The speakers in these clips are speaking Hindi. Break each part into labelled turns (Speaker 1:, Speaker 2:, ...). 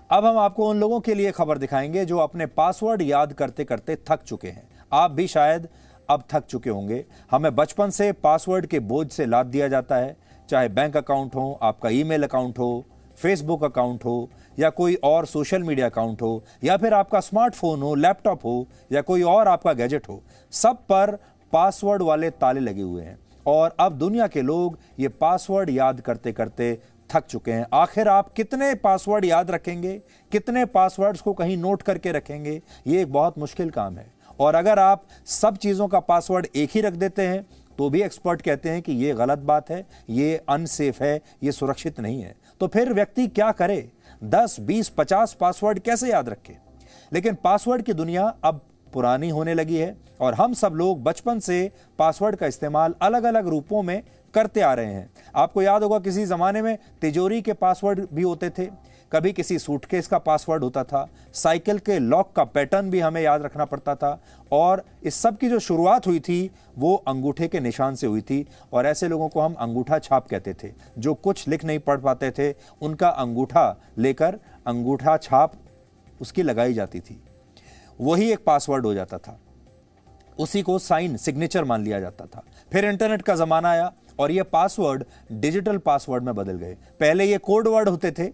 Speaker 1: अब हम आपको उन लोगों के लिए खबर दिखाएंगे जो अपने पासवर्ड याद करते करते थक चुके हैं। आप भी शायद अब थक चुके होंगे। हमें बचपन से पासवर्ड के बोझ से लाद दिया जाता है, चाहे बैंक अकाउंट हो, आपका ईमेल अकाउंट हो, फेसबुक अकाउंट हो, या कोई और सोशल मीडिया अकाउंट हो, या फिर आपका स्मार्टफोन हो, लैपटॉप हो, या कोई और आपका गैजेट हो, सब पर पासवर्ड वाले ताले लगे हुए हैं। और अब दुनिया के लोग ये पासवर्ड याद करते करते थक चुके हैं। आखिर आप कितने पासवर्ड याद रखेंगे, कितने पासवर्ड्स को कहीं नोट करके रखेंगे? ये एक बहुत मुश्किल काम है। और अगर आप सब चीज़ों का पासवर्ड एक ही रख देते हैं तो भी एक्सपर्ट कहते हैं कि ये गलत बात है, ये अनसेफ है, ये सुरक्षित नहीं है। तो फिर व्यक्ति क्या करे? 10, 20, 50 पासवर्ड कैसे याद रखे? लेकिन पासवर्ड की दुनिया अब पुरानी होने लगी है और हम सब लोग बचपन से पासवर्ड का इस्तेमाल अलग अलग रूपों में करते आ रहे हैं। आपको याद होगा किसी ज़माने में तिजोरी के पासवर्ड भी होते थे, कभी किसी सूटकेस का पासवर्ड होता था, साइकिल के लॉक का पैटर्न भी हमें याद रखना पड़ता था। और इस सब की जो शुरुआत हुई थी वो अंगूठे के निशान से हुई थी और ऐसे लोगों को हम अंगूठा छाप कहते थे। जो कुछ लिख नहीं पढ़ पाते थे उनका अंगूठा लेकर अंगूठा छाप उसकी लगाई जाती थी, वही एक पासवर्ड हो जाता था। उसी को साइन सिग्नेचर मान लिया जाता था। फिर इंटरनेट का ज़माना आया और ये पासवर्ड डिजिटल पासवर्ड में बदल गए। पहले ये कोड वर्ड होते थे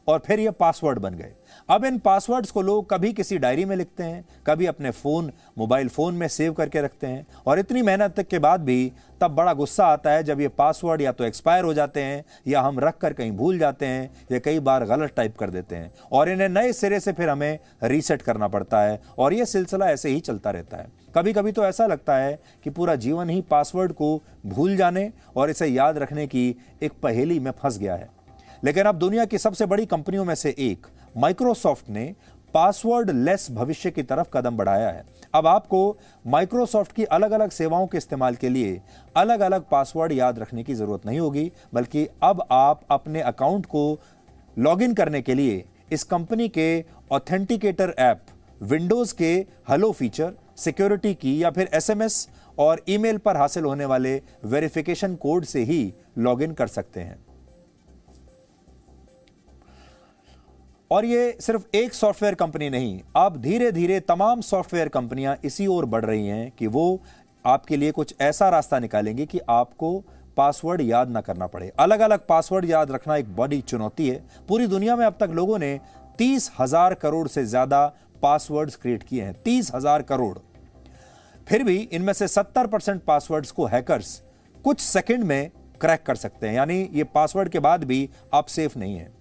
Speaker 1: और फिर ये पासवर्ड बन गए। अब इन पासवर्ड्स को लोग कभी किसी डायरी में लिखते हैं, कभी अपने मोबाइल फ़ोन में सेव करके रखते हैं। और इतनी मेहनत के बाद भी तब बड़ा गुस्सा आता है जब ये पासवर्ड या तो एक्सपायर हो जाते हैं या हम रख कर कहीं भूल जाते हैं या कई बार गलत टाइप कर देते हैं और इन्हें नए सिरे से फिर हमें रीसेट करना पड़ता है और ये सिलसिला ऐसे ही चलता रहता है। कभी कभी तो ऐसा लगता है कि पूरा जीवन ही पासवर्ड को भूल जाने और इसे याद रखने की एक पहेली में फंस गया है। लेकिन अब दुनिया की सबसे बड़ी कंपनियों में से एक माइक्रोसॉफ्ट ने पासवर्ड लेस भविष्य की तरफ कदम बढ़ाया है। अब आपको माइक्रोसॉफ्ट की अलग अलग सेवाओं के इस्तेमाल के लिए अलग अलग पासवर्ड याद रखने की जरूरत नहीं होगी, बल्कि अब आप अपने अकाउंट को लॉगिन करने के लिए इस कंपनी के ऑथेंटिकेटर ऐप, विंडोज के हेलो फीचर, सिक्योरिटी की या फिर एसएमएस और ईमेल पर हासिल होने वाले वेरिफिकेशन कोड से ही लॉगिन कर सकते हैं। और ये सिर्फ एक सॉफ्टवेयर कंपनी नहीं, अब धीरे धीरे तमाम सॉफ्टवेयर कंपनियां इसी ओर बढ़ रही हैं कि वो आपके लिए कुछ ऐसा रास्ता निकालेंगे कि आपको पासवर्ड याद ना करना पड़े। अलग अलग पासवर्ड याद रखना एक बड़ी चुनौती है। पूरी दुनिया में अब तक लोगों ने 30,000 करोड़ से ज्यादा पासवर्ड्स क्रिएट किए हैं, 30,000 करोड़। फिर भी इनमें से 70% पासवर्ड्स को हैकर्स कुछ सेकंड में क्रैक कर सकते हैं, यानी ये पासवर्ड के बाद भी आप सेफ नहीं है।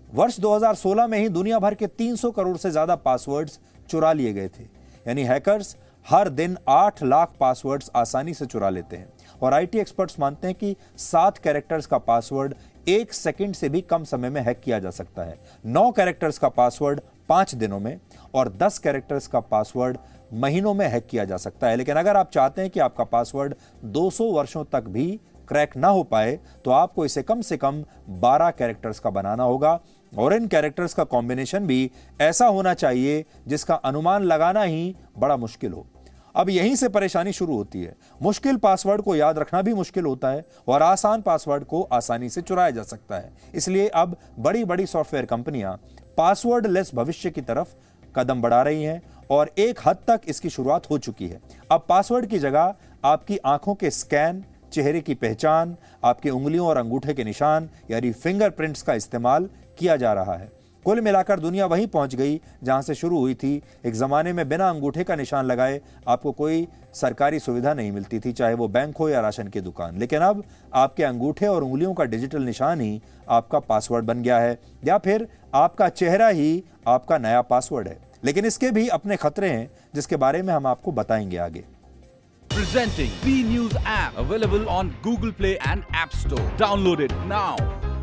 Speaker 1: वर्ष 2016 में ही दुनिया भर के 300 करोड़ से ज्यादा पासवर्ड्स चुरा लिए गए थे। यानी हैकर्स हर दिन 8 लाख पासवर्ड्स आसानी से चुरा लेते हैं। और आईटी एक्सपर्ट्स मानते हैं कि 7 कैरेक्टर्स का पासवर्ड 1 सेकंड से भी कम समय में हैक किया जा सकता है, 9 कैरेक्टर्स का पासवर्ड 5 दिनों में और 10 कैरेक्टर्स का पासवर्ड महीनों में हैक किया जा सकता है। लेकिन अगर आप चाहते हैं कि आपका पासवर्ड 200 वर्षों तक भी क्रैक ना हो पाए तो आपको इसे कम से कम 12 कैरेक्टर्स का बनाना होगा और इन कैरेक्टर्स का कॉम्बिनेशन भी ऐसा होना चाहिए जिसका अनुमान लगाना ही बड़ा मुश्किल हो। अब यहीं से परेशानी शुरू होती है। मुश्किल पासवर्ड को याद रखना भी मुश्किल होता है और आसान पासवर्ड को आसानी से चुराया जा सकता है। इसलिए अब बड़ी बड़ी सॉफ्टवेयर कंपनियां पासवर्ड लेस भविष्य की तरफ कदम बढ़ा रही हैं और एक हद तक इसकी शुरुआत हो चुकी है। अब पासवर्ड की जगह आपकी आंखों के स्कैन, चेहरे की पहचान, आपके उंगलियों और अंगूठे के निशान यानी फिंगरप्रिंट्स का इस्तेमाल किया जा रहा है। कुल मिलाकर दुनिया वहीं पहुंच गई जहां से शुरू हुई थी। एक जमाने में बिना अंगूठे का निशान लगाए आपको कोई सरकारी सुविधा नहीं मिलती थी, चाहे वो बैंक हो या राशन की दुकान। लेकिन अब आपके अंगूठे और उंगलियों का डिजिटल निशान ही आपका पासवर्ड बन गया है, या फिर आपका चेहरा ही आपका नया पासवर्ड है। लेकिन इसके भी अपने खतरे हैं जिसके बारे में हम आपको बताएंगे आगे।
Speaker 2: Presenting B News app, available on Google Play and App Store. Download it now.